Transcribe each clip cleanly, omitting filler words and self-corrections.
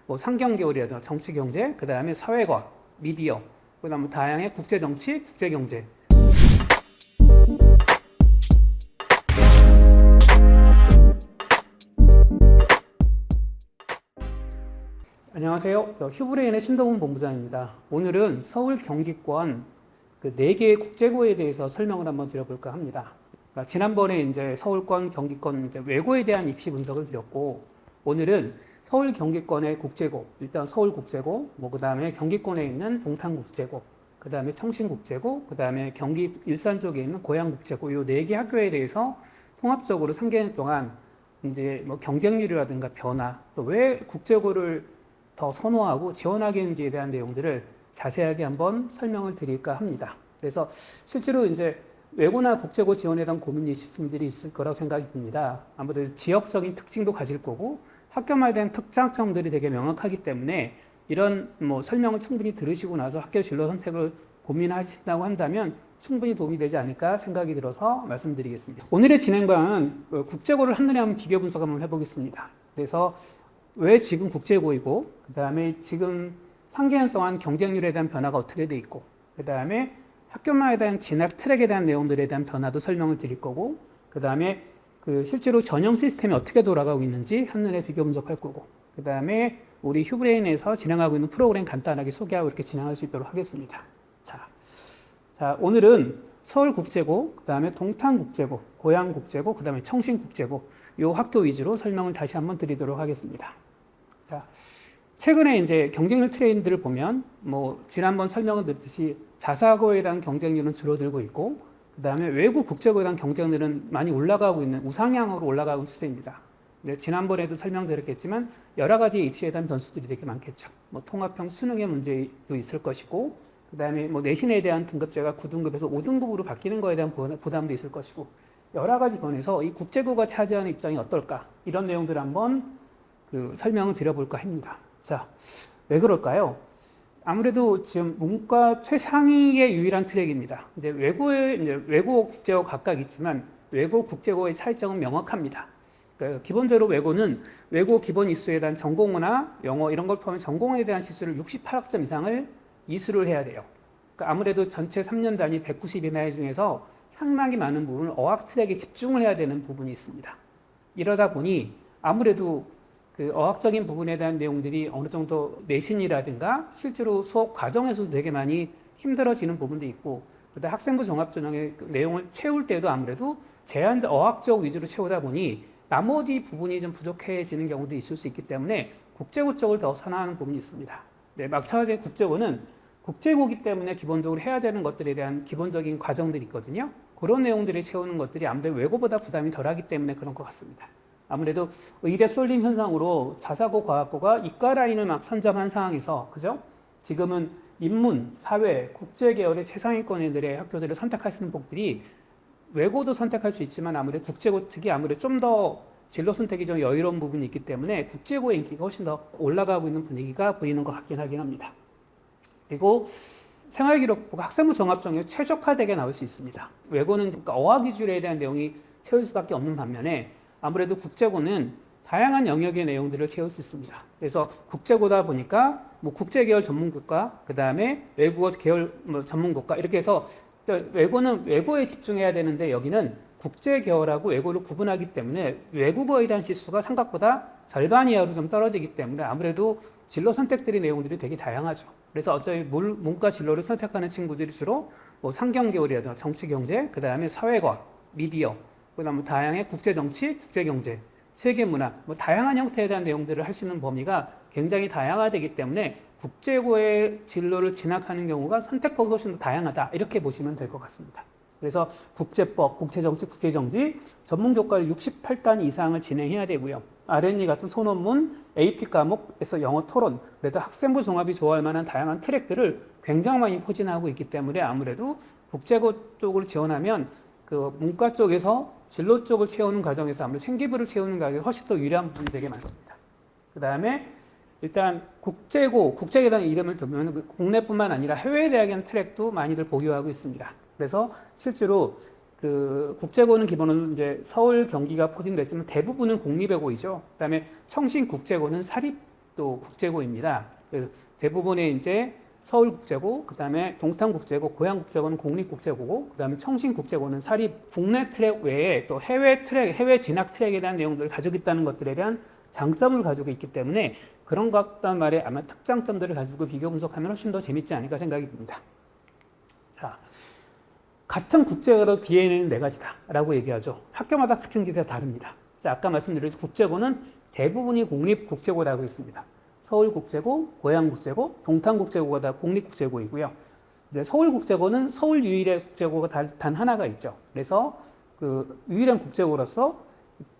뭐 상경계열이라든가 정치 경제, 그 다음에 사회과학, 미디어, 그 다음에 다양한 국제 정치, 국제 경제. 안녕하세요. 저 휴브레인의 신동훈 본부장입니다. 오늘은 서울 경기권 그 4개의 국제고에 대해서 설명을 한번 드려볼까 합니다. 그러니까 지난번에 이제 서울권, 경기권 이제 외고에 대한 입시 분석을 드렸고, 오늘은 서울 경기권의 국제고, 일단 서울국제고, 뭐 그 다음에 경기권에 있는 동탄국제고, 그 다음에 청신국제고, 그 다음에 경기 일산 쪽에 있는 고양국제고, 이 4개 학교에 대해서 통합적으로 3개년 동안 이제 뭐 경쟁률이라든가 변화, 또 왜 국제고를 더 선호하고 지원하게 했는지에 대한 내용들을 자세하게 한번 설명을 드릴까 합니다. 그래서 실제로 이제 외고나 국제고 지원에 대한 고민이 있으신 분들이 있을 거라고 생각이 듭니다. 아무래도 지역적인 특징도 가질 거고 학교마다 대한 특장점들이 되게 명확하기 때문에 이런 뭐 설명을 충분히 들으시고 나서 학교 진로 선택을 고민하신다고 한다면 충분히 도움이 되지 않을까 생각이 들어서 말씀드리겠습니다. 오늘의 진행방은 국제고를 한눈에 한번 비교 분석 한번 해보겠습니다. 그래서 왜 지금 국제고이고, 그 다음에 지금 3개년 동안 경쟁률에 대한 변화가 어떻게 돼 있고, 그 다음에 학교마에 대한 진학 트랙에 대한 내용들에 대한 변화도 설명을 드릴 거고, 그 다음에 그 실제로 전형 시스템이 어떻게 돌아가고 있는지 한눈에 비교 분석할 거고, 그 다음에 우리 휴브레인에서 진행하고 있는 프로그램 간단하게 소개하고 이렇게 진행할 수 있도록 하겠습니다. 자, 오늘은 서울국제고, 그 다음에 동탄국제고, 고양국제고, 그 다음에 청신국제고, 이 학교 위주로 설명을 다시 한번 드리도록 하겠습니다. 자, 최근에 이제 경쟁률 트렌드를 보면, 뭐, 지난번 설명을 드렸듯이 자사고에 대한 경쟁률은 줄어들고 있고, 그 다음에 외국 국제고에 대한 경쟁률은 많이 올라가고 있는, 우상향으로 올라가고 있는 추세입니다. 근데 지난번에도 설명드렸겠지만, 여러 가지 입시에 대한 변수들이 되게 많겠죠. 뭐, 통합형 수능의 문제도 있을 것이고, 그 다음에 뭐, 내신에 대한 등급제가 9등급에서 5등급으로 바뀌는 거에 대한 부담도 있을 것이고, 여러 가지 면에서 이 국제고가 차지하는 입장이 어떨까? 이런 내용들을 한번 설명을 드려볼까 합니다. 자, 왜 그럴까요? 아무래도 지금 문과 최상위의 유일한 트랙입니다. 이제 외고 국제고 각각 있지만 외고 국제고의 차이점은 명확합니다. 그러니까 기본적으로 외고는 외고 기본 이수에 대한 전공어나 영어 이런 걸 포함해 전공에 대한 지수를 68학점 이상을 이수를 해야 돼요. 그러니까 아무래도 전체 3년 단위 190이 나이 중에서 상당히 많은 부분을 어학 트랙에 집중을 해야 되는 부분이 있습니다. 이러다 보니 아무래도 그 어학적인 부분에 대한 내용들이 어느 정도 내신이라든가 실제로 수업 과정에서도 되게 많이 힘들어지는 부분도 있고, 그다음 학생부 종합전형의 그 내용을 채울 때도 아무래도 제한적 어학적 위주로 채우다 보니 나머지 부분이 좀 부족해지는 경우도 있을 수 있기 때문에 국제고 쪽을 더 선호하는 부분이 있습니다. 네, 마찬가지로 국제고는 국제고기 때문에 기본적으로 해야 되는 것들에 대한 기본적인 과정들이 있거든요. 그런 내용들을 채우는 것들이 아무래도 외고보다 부담이 덜하기 때문에 그런 것 같습니다. 아무래도 의대 쏠림 현상으로 자사고, 과학고가 이과 라인을 막 선점한 상황에서, 그죠? 지금은 인문, 사회, 국제 계열의 최상위권 애들의 학교들을 선택하시는 분들이 외고도 선택할 수 있지만 아무래도 국제고 특이 아무래도 좀 더 진로 선택이 좀 여유로운 부분이 있기 때문에 국제고의 인기가 훨씬 더 올라가고 있는 분위기가 보이는 것 같긴 하긴 합니다. 그리고 생활기록부가 학생부 종합전형에 최적화되게 나올 수 있습니다. 외고는 그러니까 어학 위주에 대한 내용이 채울 수밖에 없는 반면에 아무래도 국제고는 다양한 영역의 내용들을 채울 수 있습니다. 그래서 국제고다 보니까 뭐 국제계열 전문교과, 그 다음에 외국어 계열 뭐 전문교과 이렇게 해서 외고는 외고에 집중해야 되는데 여기는 국제계열하고 외고를 구분하기 때문에 외국어에 대한 지수가 생각보다 절반 이하로 좀 떨어지기 때문에 아무래도 진로 선택들의 내용들이 되게 다양하죠. 그래서 어차피 문과 진로를 선택하는 친구들이 주로 뭐 상경계열이라든가 정치경제, 그 다음에 사회과학, 미디어, 그다음에 다양한 국제정치, 국제경제, 세계문화, 뭐 다양한 형태에 대한 내용들을 할 수 있는 범위가 굉장히 다양화되기 때문에 국제고의 진로를 진학하는 경우가 선택폭이 훨씬 더 다양하다 이렇게 보시면 될 것 같습니다. 그래서 국제법, 국제정치, 국제경제 전문교과를 68단 이상을 진행해야 되고요. R&E 같은 소논문, AP 과목에서 영어 토론, 그래도 학생부 종합이 좋아할 만한 다양한 트랙들을 굉장히 많이 포진하고 있기 때문에 아무래도 국제고 쪽으로 지원하면 그 문과 쪽에서 진로 쪽을 채우는 과정에서 아무래도 생기부를 채우는 과정이 훨씬 더 유리한 부분이 되게 많습니다. 그 다음에 일단 국제고, 국제에 대한 이름을 두면 국내뿐만 아니라 해외 대학의 트랙도 많이들 보유하고 있습니다. 그래서 실제로 그 국제고는 기본은 이제 서울, 경기가 포진됐지만 대부분은 공립외고이죠. 그다음에 청신국제고는 사립 또 국제고입니다. 그래서 대부분의 이제 서울국제고, 그 다음에 동탄국제고, 고양국제고는 공립국제고고, 그 다음에 청신국제고는 사립 국내 트랙 외에 또 해외 트랙, 해외 진학 트랙에 대한 내용들을 가지고 있다는 것들에 대한 장점을 가지고 있기 때문에 그런 것단 말에 아마 특장점들을 가지고 비교 분석하면 훨씬 더 재밌지 않을까 생각이 듭니다. 자, 같은 국제고로 DNA는 네 가지다라고 얘기하죠. 학교마다 특징들이 다 다릅니다. 자, 아까 말씀드렸듯이 국제고는 대부분이 공립국제고라고 했습니다. 서울국제고, 고양국제고, 동탄국제고가 다 공립국제고이고요. 이제 서울국제고는 서울 유일의 국제고가 단 하나가 있죠. 그래서 그 유일한 국제고로서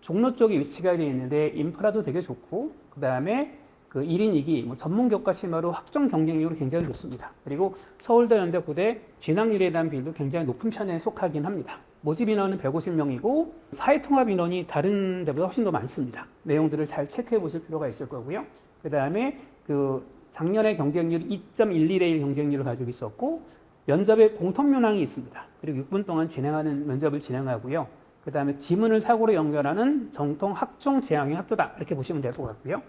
종로 쪽에 위치가 되어 있는데 인프라도 되게 좋고, 그 다음에 그 1인 2기, 뭐 전문 교과 심화로 학종 경쟁률이 굉장히 좋습니다. 그리고 서울대, 연대, 고대 진학률에 대한 비율도 굉장히 높은 편에 속하긴 합니다. 모집 인원은 150명이고 사회통합 인원이 다른 데보다 훨씬 더 많습니다. 내용들을 잘 체크해 보실 필요가 있을 거고요. 그 다음에 그 작년에 경쟁률 2.11대 1 경쟁률을 가지고 있었고 면접에 공통 문항이 있습니다. 그리고 6분 동안 진행하는 면접을 진행하고요. 그 다음에 지문을 사고로 연결하는 정통 학종 재앙의 학교다 이렇게 보시면 될 것 같고요.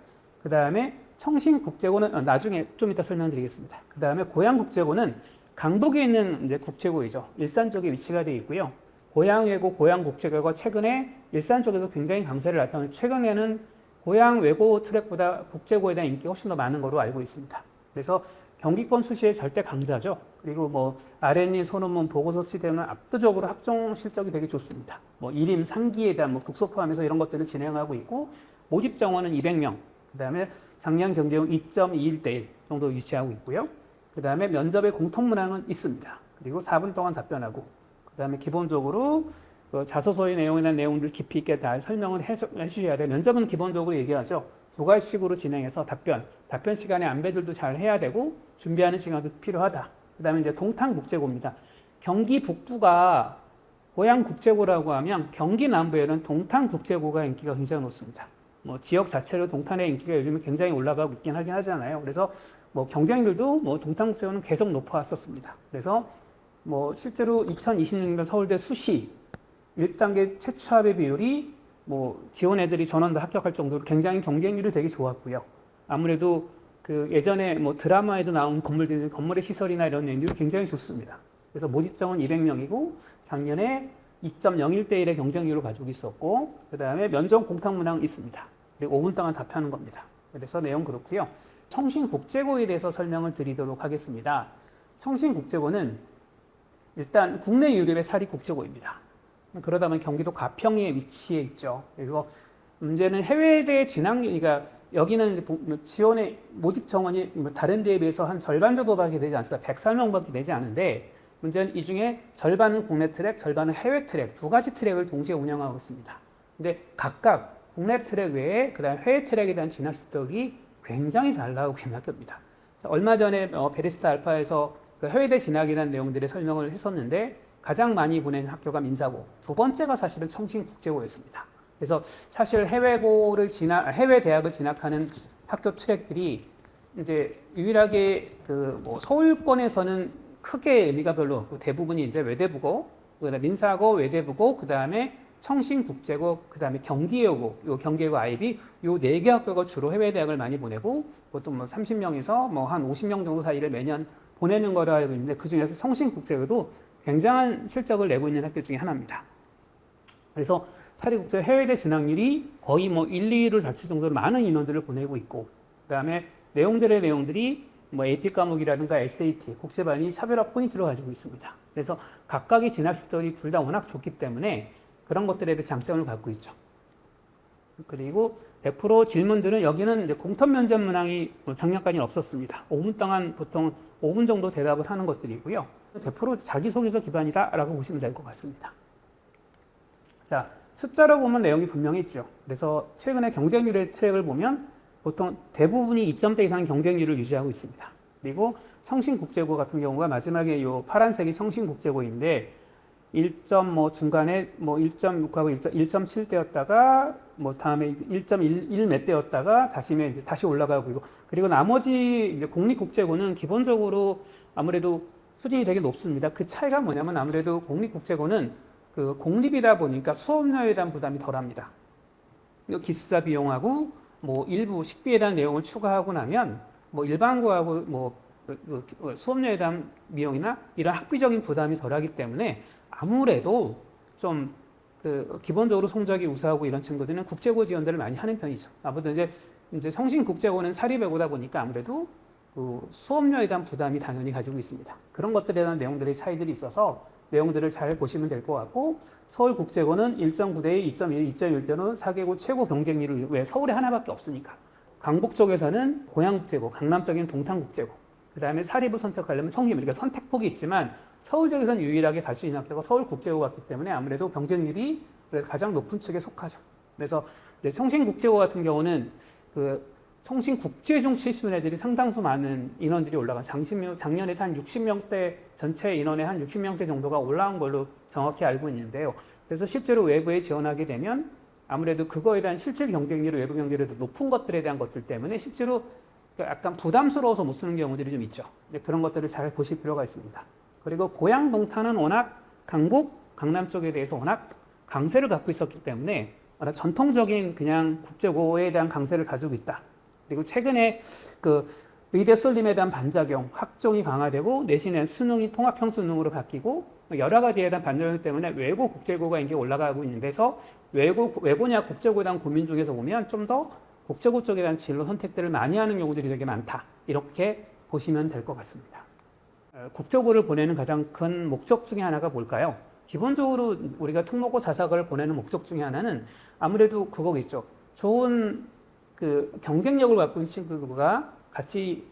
그 다음에 청신국제고는 나중에 좀 이따 설명드리겠습니다. 그 다음에 고양국제고는 강북에 있는 이제 국제고이죠. 일산 쪽에 위치가 되어 있고요. 고양외고, 고양국제고가 최근에 일산 쪽에서 굉장히 강세를 나타내고 최근에는 고양외고 트랙보다 국제고에 대한 인기가 훨씬 더 많은 걸로 알고 있습니다. 그래서 경기권 수시의 절대 강자죠. 그리고 뭐 R&D 소논문 보고서 시대는 압도적으로 학종 실적이 되게 좋습니다. 뭐 일임 상기에 대한 뭐 독서 포함해서 이런 것들을 진행하고 있고 모집 정원은 200명. 그 다음에 작년 경쟁률 2.21대 1 정도 유지하고 있고요. 그 다음에 면접의 공통 문항은 있습니다. 그리고 4분 동안 답변하고 그 다음에 기본적으로 그 자소서의 내용에 대한 내용들 깊이 있게 다 설명을 해주셔야 돼요. 면접은 기본적으로 얘기하죠. 두 가지식으로 진행해서 답변 시간에 안배들도 잘 해야 되고 준비하는 시간도 필요하다. 그 다음에 이제 동탄국제고입니다. 경기 북부가 고양국제고라고 하면 경기 남부에는 동탄국제고가 인기가 굉장히 높습니다. 뭐 지역 자체로 동탄의 인기가 요즘에 굉장히 올라가고 있긴 하긴 하잖아요. 그래서 뭐 경쟁률도 뭐 동탄국제고는 계속 높아왔었습니다. 그래서 뭐 실제로 2026년 서울대 수시 1단계 최초 합의 비율이 뭐 지원 애들이 전원 다 합격할 정도로 굉장히 경쟁률이 되게 좋았고요. 아무래도 그 예전에 뭐 드라마에도 나온 건물의 시설이나 이런 내용들이 굉장히 좋습니다. 그래서 모집정은 200명이고 작년에 2.01대 1의 경쟁률을 가지고 있었고 그 다음에 면접 공탁 문항 있습니다. 그리고 5분 동안 답하는 겁니다. 그래서 내용 그렇고요. 청신국제고에 대해서 설명을 드리도록 하겠습니다. 청신국제고는 일단 국내 유럽의 사립국제고입니다. 그러다 보면 경기도 가평에 위치해 있죠. 그리고 문제는 해외대 진학률, 그러니까 여기는 지원의 모집 정원이 다른 데에 비해서 한 절반 정도밖에 되지 않습니다. 104명밖에 되지 않은데 문제는 이 중에 절반은 국내 트랙, 절반은 해외 트랙 두 가지 트랙을 동시에 운영하고 있습니다. 근데 각각 국내 트랙 외에 그다음 해외 트랙에 대한 진학 실적이 굉장히 잘 나오고 있는 학교입니다. 얼마 전에 베리스타 알파에서 그 해외대 진학에 대한 내용들의 설명을 했었는데 가장 많이 보낸 학교가 민사고 두 번째가 사실은 청신국제고였습니다. 그래서 사실 해외 대학을 진학하는 학교 트랙들이 이제 유일하게 그 뭐 서울권에서는 크게 의미가 별로 없고 대부분이 이제 외대부고, 그다음에 민사고, 외대부고, 그 다음에 청신국제고, 그 다음에 경기여고, 요 경기여고 IB, 요 네 개 학교가 주로 해외 대학을 많이 보내고 보통 뭐 30명에서 뭐 한 50명 정도 사이를 매년 보내는 거로 알고 있는데 그 중에서 청신국제고도 굉장한 실적을 내고 있는 학교 중에 하나입니다. 그래서 사립국제 해외대 진학률이 거의 뭐 1, 2위를 다칠 정도로 많은 인원들을 보내고 있고, 그 다음에 내용들이 뭐 AP 과목이라든가 SAT, 국제반이 차별화 포인트를 가지고 있습니다. 그래서 각각의 진학 시설이 둘 다 워낙 좋기 때문에 그런 것들에 대해 장점을 갖고 있죠. 그리고 100% 질문들은 여기는 이제 공통 면접 문항이 작년까지는 없었습니다. 5분 동안 보통 5분 정도 대답을 하는 것들이고요. 100% 자기소개서 기반이다라고 보시면 될 것 같습니다. 자, 숫자로 보면 내용이 분명히 있죠. 그래서 최근에 경쟁률의 트랙을 보면 보통 대부분이 2점대 이상 경쟁률을 유지하고 있습니다. 그리고 청신국제고 같은 경우가 마지막에 요 파란색이 청신국제고인데 1점 뭐 중간에 뭐 1.6하고 1.7대였다가 뭐 다음에 1.1 몇 대였다가 다시 올라가고 있고, 그리고 나머지 이제 공립국제고는 기본적으로 아무래도 수준이 되게 높습니다. 그 차이가 뭐냐면 아무래도 공립국제고는 그 공립이다 보니까 수업료에 대한 부담이 덜합니다. 기숙사 비용하고 뭐 일부 식비에 대한 내용을 추가하고 나면 뭐 일반고하고 수업료에 대한 비용이나 이런 학비적인 부담이 덜하기 때문에 아무래도 좀 기본적으로 성적이 우수하고 이런 친구들은 국제고 지원들을 많이 하는 편이죠. 아무래도 이제 성신국제고는 사립외고다 보니까 아무래도 수업료에 대한 부담이 당연히 가지고 있습니다. 그런 것들에 대한 내용들의 차이들이 있어서 내용들을 잘 보시면 될 것 같고, 서울국제고는 1.9대 2.1, 2.1대는 4개고 최고 경쟁률을, 왜 서울에 하나밖에 없으니까. 강북 쪽에서는 고양국제고, 강남 쪽에는 동탄국제고, 그 다음에 사립을 선택하려면 그러니까 선택폭이 있지만 서울 쪽에서는 유일하게 갈 수 있는 학교가 서울국제고 같기 때문에 아무래도 경쟁률이 가장 높은 측에 속하죠. 그래서 성신국제고 같은 경우는 성신국제중 출신 애들이 상당수 많은 인원들이 올라간, 작년에 한 60명대, 전체 인원의 한 60명대 정도가 올라온 걸로 정확히 알고 있는데요. 그래서 실제로 외부에 지원하게 되면 아무래도 그거에 대한 실질 경쟁률이, 외부 경쟁률이 높은 것들에 대한 것들 때문에 실제로 약간 부담스러워서 못 쓰는 경우들이 좀 있죠. 그런 것들을 잘 보실 필요가 있습니다. 그리고 고양 동탄은 워낙 강남 쪽에 대해서 워낙 강세를 갖고 있었기 때문에 전통적인 그냥 국제고에 대한 강세를 가지고 있다. 그리고 최근에 의대 쏠림에 대한 반작용, 학종이 강화되고 내신의 수능이 통합형 수능으로 바뀌고 여러 가지에 대한 반작용 때문에 외고 국제고가 이제 올라가고 있는 데서 외고냐 국제고에 대한 고민 중에서 보면 좀 더 국제고 쪽에 대한 진로 선택들을 많이 하는 경우들이 되게 많다. 이렇게 보시면 될 것 같습니다. 국제고를 보내는 가장 큰 목적 중에 하나가 뭘까요? 기본적으로 우리가 특목고 자사고를 보내는 목적 중에 하나는 아무래도 그거겠죠. 좋은 경쟁력을 갖고 있는 친구가 같이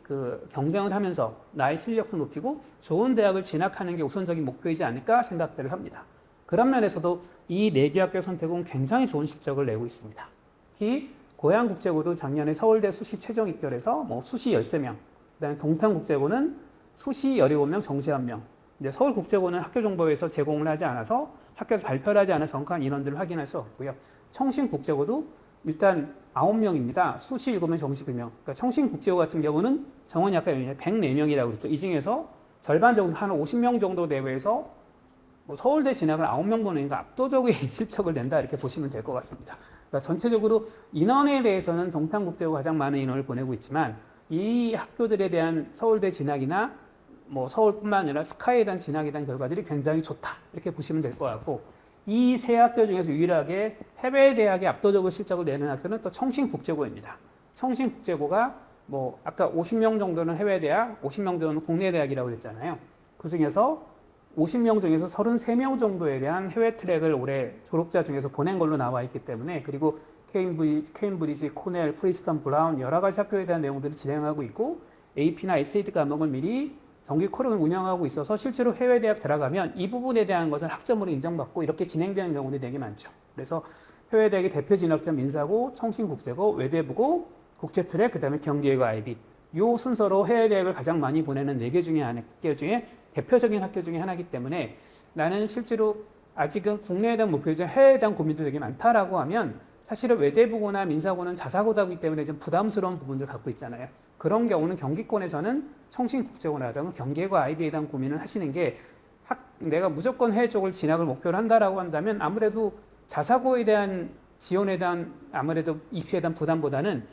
경쟁을 하면서 나의 실력도 높이고 좋은 대학을 진학하는 게 우선적인 목표이지 않을까 생각들을 합니다. 그런 면에서도 이 4개 학교 선택은 굉장히 좋은 실적을 내고 있습니다. 특히 고양국제고도 작년에 서울대 수시 최종 입결해서 수시 13명, 그다음에 동탄국제고는 수시 17명, 정시 1명. 이제 서울국제고는 학교정보에서 제공을 하지 않아서 학교에서 발표를 하지 않아 정확한 인원들을 확인할 수 없고요. 청신국제고도 일단 9명입니다. 수시 7명, 정시 2명. 그러니까 청신국제고 같은 경우는 정원이 아까 104명이라고 그랬죠. 이 중에서 절반 정도, 한 50명 정도 내외에서 서울대 진학을 9명 보내니까 압도적인 실적을 낸다, 이렇게 보시면 될 것 같습니다. 그러니까 전체적으로 인원에 대해서는 동탄국제고가 가장 많은 인원을 보내고 있지만 이 학교들에 대한 서울대 진학이나 서울뿐만 아니라 스카이에 대한 진학에 대한 결과들이 굉장히 좋다, 이렇게 보시면 될 것 같고, 이 세 학교 중에서 유일하게 해외 대학에 압도적으로 실적을 내는 학교는 또 청신국제고입니다. 청신국제고가 아까 50명 정도는 해외 대학, 50명 정도는 국내 대학이라고 했잖아요. 그 중에서 50명 중에서 33명 정도에 대한 해외 트랙을 올해 졸업자 중에서 보낸 걸로 나와 있기 때문에, 그리고 케임브리지, 코넬, 프리스턴, 브라운 여러 가지 학교에 대한 내용들을 진행하고 있고, AP나 SAT 과목을 미리 정기 코르를 운영하고 있어서 실제로 해외 대학 들어가면 이 부분에 대한 것을 학점으로 인정받고 이렇게 진행되는 경우들이 되게 많죠. 그래서 해외 대학의 대표 진학자 민사고, 청신국제고, 외대부고, 국제트랙, 그다음에 경기외고 IB. 요 순서로 해외 대학을 가장 많이 보내는 4개 중에 학교 중에 대표적인 학교 중에 하나이기 때문에 나는 실제로 아직은 국내에 대한 목표이자 해외에 대한 고민도 되게 많다라고 하면 사실은 외대부고나 민사고는 자사고다기 때문에 좀 부담스러운 부분들 갖고 있잖아요. 그런 경우는 경기권에서는 청신국제고라든가 경기외고 IB에 대한 고민을 하시는 게, 내가 무조건 해외 쪽을 진학을 목표로 한다라고 한다면 아무래도 자사고에 대한 지원에 대한 아무래도 입시에 대한 부담보다는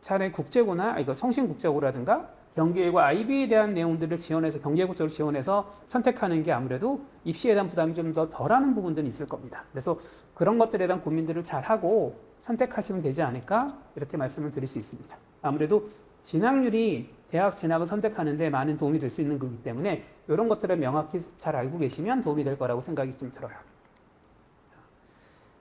차라리 국제고나 청신국제고라든가 경기외고 IB에 대한 내용들을 지원해서 경기외고 쪽을 지원해서 선택하는 게 아무래도 입시에 대한 부담이 좀 더 덜하는 부분들이 있을 겁니다. 그래서 그런 것들에 대한 고민들을 잘 하고 선택하시면 되지 않을까, 이렇게 말씀을 드릴 수 있습니다. 아무래도 진학률이 대학 진학을 선택하는 데 많은 도움이 될 수 있는 거기 때문에 이런 것들을 명확히 잘 알고 계시면 도움이 될 거라고 생각이 좀 들어요.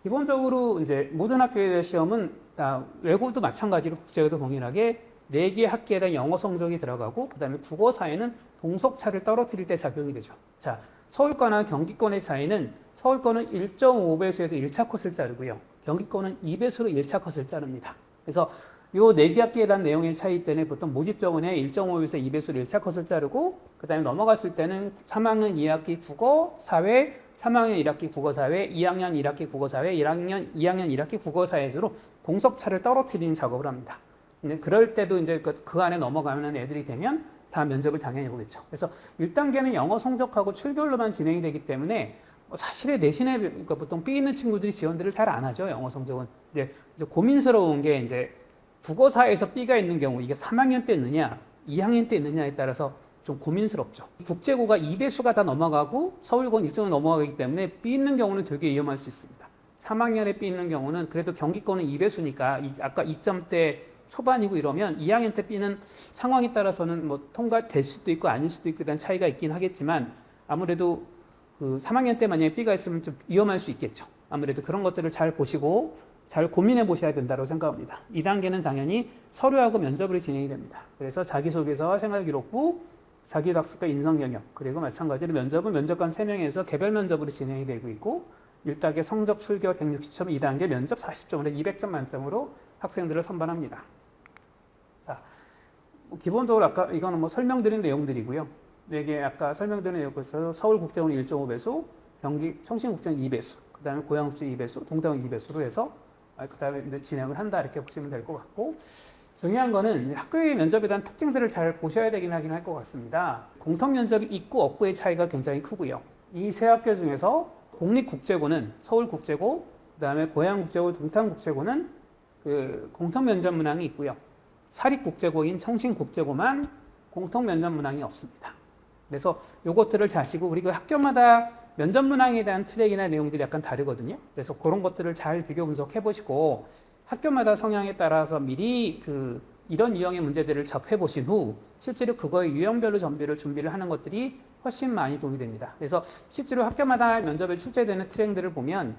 기본적으로 이제 모든 학교에 대한 시험은 다 외고도 마찬가지로 국제고도 동일하게 4개 학기에 대한 영어 성적이 들어가고, 그 다음에 국어 사회는 동속차를 떨어뜨릴 때 작용이 되죠. 자, 서울과나 경기권의 차이는 서울권은 1.5배수에서 1차 컷을 자르고요. 경기권은 2배수로 1차 컷을 자릅니다. 그래서 요 4개 학기에 대한 내용의 차이 때문에 보통 모집정원에 1.5배에서 2배수로 1차 컷을 자르고, 그 다음에 넘어갔을 때는 3학년 2학기 국어, 사회, 3학년 1학기 국어, 사회, 2학년 1학기 국어, 사회, 2학년 1학기 국어, 사회로 동석차를 떨어뜨리는 작업을 합니다. 근데 그럴 때도 이제 그 안에 넘어가는 애들이 되면 다 면접을 당연히 보겠죠. 그래서 1단계는 영어 성적하고 출결로만 진행이 되기 때문에 사실의 내신에 보통 B 있는 친구들이 지원들을 잘 안 하죠. 영어 성적은 이제 고민스러운 게 이제 국어사에서 B가 있는 경우 이게 3학년 때 있느냐 2학년 때 있느냐에 따라서 좀 고민스럽죠. 국제고가 2배수가 다 넘어가고 서울권 일정은 넘어가기 때문에 B 있는 경우는 되게 위험할 수 있습니다. 3학년에 B 있는 경우는 그래도 경기권은 2배수니까 아까 2점대 초반이고 이러면 2학년 때 B는 상황에 따라서는 뭐 통과될 수도 있고 아닐 수도 있고 대한 차이가 있긴 하겠지만 아무래도 그 3학년 때 만약에 B가 있으면 좀 위험할 수 있겠죠. 아무래도 그런 것들을 잘 보시고 잘 고민해 보셔야 된다고 생각합니다. 2단계는 당연히 서류하고 면접으로 진행이 됩니다. 그래서 자기소개서와 생활기록부, 자기학습과 인성영역, 그리고 마찬가지로 면접은 면접관 3명에서 개별 면접으로 진행이 되고 있고 1단계 성적 출결 160점, 2단계 면접 40점으로 200점 만점으로 학생들을 선발합니다. 자, 기본적으로 아까 이거는 뭐 설명드린 내용들이고요. 이게 아까 설명드린 내용에서 서울국제고는 1.5배수, 경기 청신국제는 2배수, 그 다음에 고양국제 2배수, 동대원 2배수로 해서 그 다음에 이제 진행을 한다 이렇게 보시면 될 것 같고 중요한 거는 학교의 면접에 대한 특징들을 잘 보셔야 되긴 하긴 할 것 같습니다. 공통 면접이 있고 없고의 차이가 굉장히 크고요. 이 세 학교 중에서 공립국제고는 서울국제고, 그 다음에 고양국제고, 동탄국제고는 그 공통 면접 문항이 있고요. 사립국제고인 청신국제고만 공통 면접 문항이 없습니다. 그래서 요것들을 자시고 그리고 학교마다 면접 문항에 대한 트랙이나 내용들이 약간 다르거든요. 그래서 그런 것들을 잘 비교 분석해 보시고 학교마다 성향에 따라서 미리 이런 유형의 문제들을 접해 보신 후 실제로 그거의 유형별로 준비를 하는 것들이 훨씬 많이 도움이 됩니다. 그래서 실제로 학교마다 면접에 출제되는 트랙들을 보면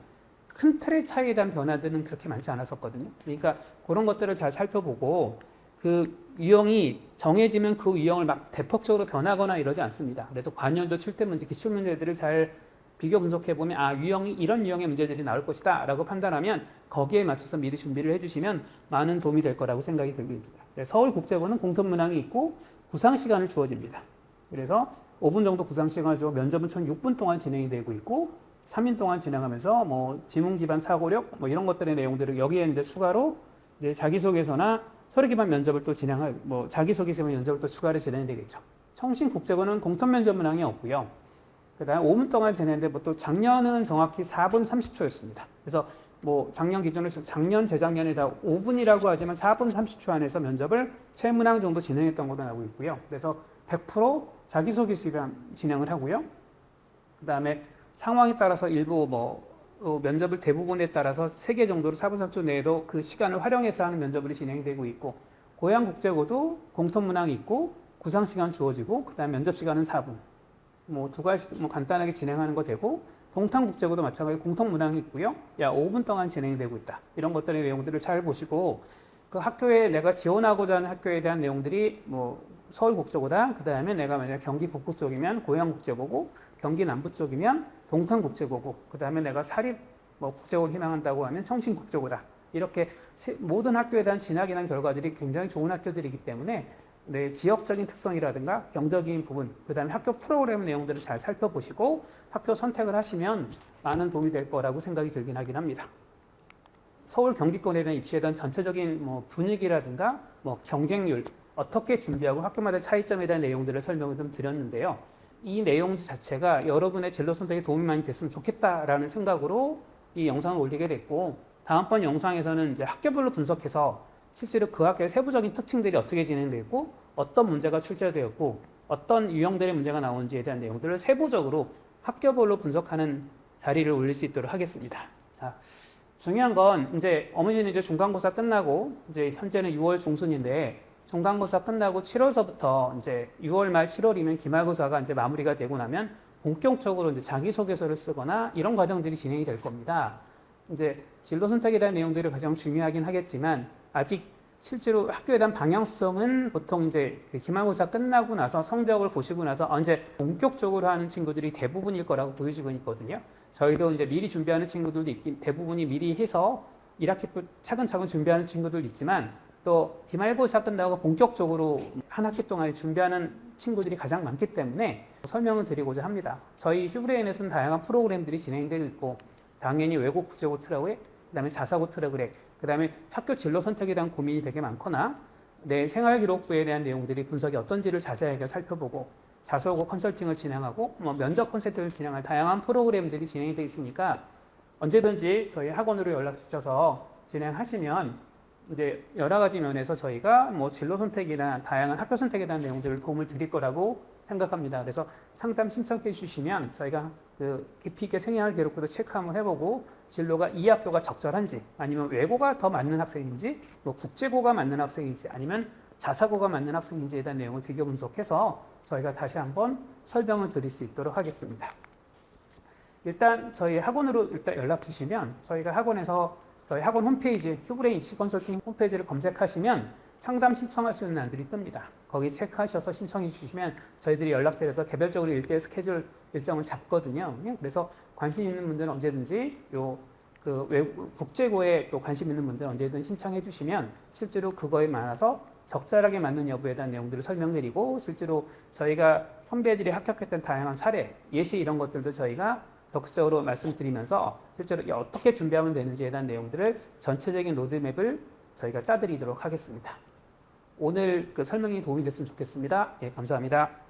큰 틀의 차이에 대한 변화들은 그렇게 많지 않았었거든요. 그러니까 그런 것들을 잘 살펴보고 그 유형이 정해지면 그 유형을 막 대폭적으로 변하거나 이러지 않습니다. 그래서 관련도 출제 문제, 기출 문제들을 잘 비교 분석해 보면 유형이 이런 유형의 문제들이 나올 것이다 라고 판단하면 거기에 맞춰서 미리 준비를 해주시면 많은 도움이 될 거라고 생각이 듭니다. 서울국제고는 공통 문항이 있고 구상 시간을 주어집니다. 그래서 5분 정도 구상 시간을 주고 면접은 총 6분 동안 진행이 되고 있고 3인 동안 진행하면서 뭐 지문 기반 사고력 뭐 이런 것들의 내용들을 여기에 이제 추가로 이제 자기소개서나 서류 기반 면접을 또 자기소개서 면접을 또 추가로 진행이 되겠죠. 청신국제고는 공통 면접 문항이 없고요. 그 다음에 5분 동안 진행했는데 또 작년은 정확히 4분 30초였습니다. 그래서 뭐 작년 기준으로 작년, 재작년에 다 5분이라고 하지만 4분 30초 안에서 면접을 3문항 정도 진행했던 걸로 알고 있고요. 그래서 100% 자기소개서 진행을 하고요. 그 다음에 상황에 따라서 일부 면접을 대부분에 따라서 3개 정도로 4분 30초 내에도 그 시간을 활용해서 하는 면접이 진행되고 있고 고양국제고도 공통문항이 있고 구상시간 주어지고 그 다음에 면접시간은 4분 두 가지 간단하게 진행하는 거 되고 동탄국제고도 마찬가지로 공통문항이 있고요. 5분 동안 진행이 되고 있다. 이런 것들의 내용들을 잘 보시고 그 학교에 내가 지원하고자 하는 학교에 대한 내용들이 서울국제고다. 그 다음에 내가 만약 경기 북부 쪽이면 고양국제고고 경기 남부 쪽이면 동탄국제고고 그 다음에 내가 사립 국제고를 희망한다고 하면 청신국제고다. 이렇게 모든 학교에 대한 진학이라는 결과들이 굉장히 좋은 학교들이기 때문에 지역적인 특성이라든가 경적인 부분, 그 다음에 학교 프로그램 내용들을 잘 살펴보시고 학교 선택을 하시면 많은 도움이 될 거라고 생각이 들긴 하긴 합니다. 서울 경기권에 대한 입시에 대한 전체적인 분위기라든가 경쟁률, 어떻게 준비하고 학교마다 차이점에 대한 내용들을 설명을 좀 드렸는데요. 이 내용 자체가 여러분의 진로 선택에 도움이 많이 됐으면 좋겠다라는 생각으로 이 영상을 올리게 됐고 다음번 영상에서는 이제 학교별로 분석해서 실제로 그 학교의 세부적인 특징들이 어떻게 진행되었고 어떤 문제가 출제되었고 어떤 유형들의 문제가 나오는지에 대한 내용들을 세부적으로 학교별로 분석하는 자리를 올릴 수 있도록 하겠습니다. 자, 중요한 건 이제 어머니는 이제 중간고사 끝나고 이제 현재는 6월 중순인데 중간고사 끝나고 7월서부터 이제 6월 말 7월이면 기말고사가 이제 마무리가 되고 나면 본격적으로 이제 자기소개서를 쓰거나 이런 과정들이 진행이 될 겁니다. 이제 진로 선택에 대한 내용들이 가장 중요하긴 하겠지만 아직 실제로 학교에 대한 방향성은 보통 이제 기말고사 끝나고 나서 성적을 보시고 나서 이제 본격적으로 하는 친구들이 대부분일 거라고 보여지고 있거든요. 저희도 이제 미리 준비하는 친구들도 대부분이 미리 해서 1학기 또 차근차근 준비하는 친구들도 있지만 또 기말고사 끝나고 본격적으로 한 학기 동안 준비하는 친구들이 가장 많기 때문에 설명을 드리고자 합니다. 저희 휴브레인에서는 다양한 프로그램들이 진행되고 있고 당연히 외국 국제고 트랙에 그다음에 자사고 트랙에 그다음에 학교 진로 선택에 대한 고민이 되게 많거나 내 생활기록부에 대한 내용들이 분석이 어떤지를 자세하게 살펴보고 자소고 컨설팅을 진행하고 면접 컨설팅을 진행할 다양한 프로그램들이 진행이 되어 있으니까 언제든지 저희 학원으로 연락 주셔서 진행하시면 이제 여러 가지 면에서 저희가 뭐 진로 선택이나 다양한 학교 선택에 대한 내용들을 도움을 드릴 거라고 생각합니다. 그래서 상담 신청해 주시면 저희가 그 깊이 있게 생활 기록부도 체크 한번 해보고 진로가 이 학교가 적절한지 아니면 외고가 더 맞는 학생인지 뭐 국제고가 맞는 학생인지 아니면 자사고가 맞는 학생인지에 대한 내용을 비교 분석해서 저희가 다시 한번 설명을 드릴 수 있도록 하겠습니다. 일단 저희 학원으로 일단 연락 주시면 저희가 학원에서 저희 학원 홈페이지 휴브레인 입시 컨설팅 홈페이지를 검색하시면 상담 신청할 수 있는 안들이 뜹니다. 거기 체크하셔서 신청해 주시면 저희들이 연락드려서 개별적으로 1대1 스케줄 일정을 잡거든요. 그래서 관심 있는 분들은 언제든지 국제고에 또 관심 있는 분들은 언제든 신청해 주시면 실제로 그거에 맞아서 적절하게 맞는 여부에 대한 내용들을 설명드리고 실제로 저희가 선배들이 합격했던 다양한 사례, 예시 이런 것들도 저희가 적극적으로 말씀드리면서 실제로 어떻게 준비하면 되는지에 대한 내용들을 전체적인 로드맵을 저희가 짜드리도록 하겠습니다. 오늘 그 설명이 도움이 됐으면 좋겠습니다. 예, 감사합니다.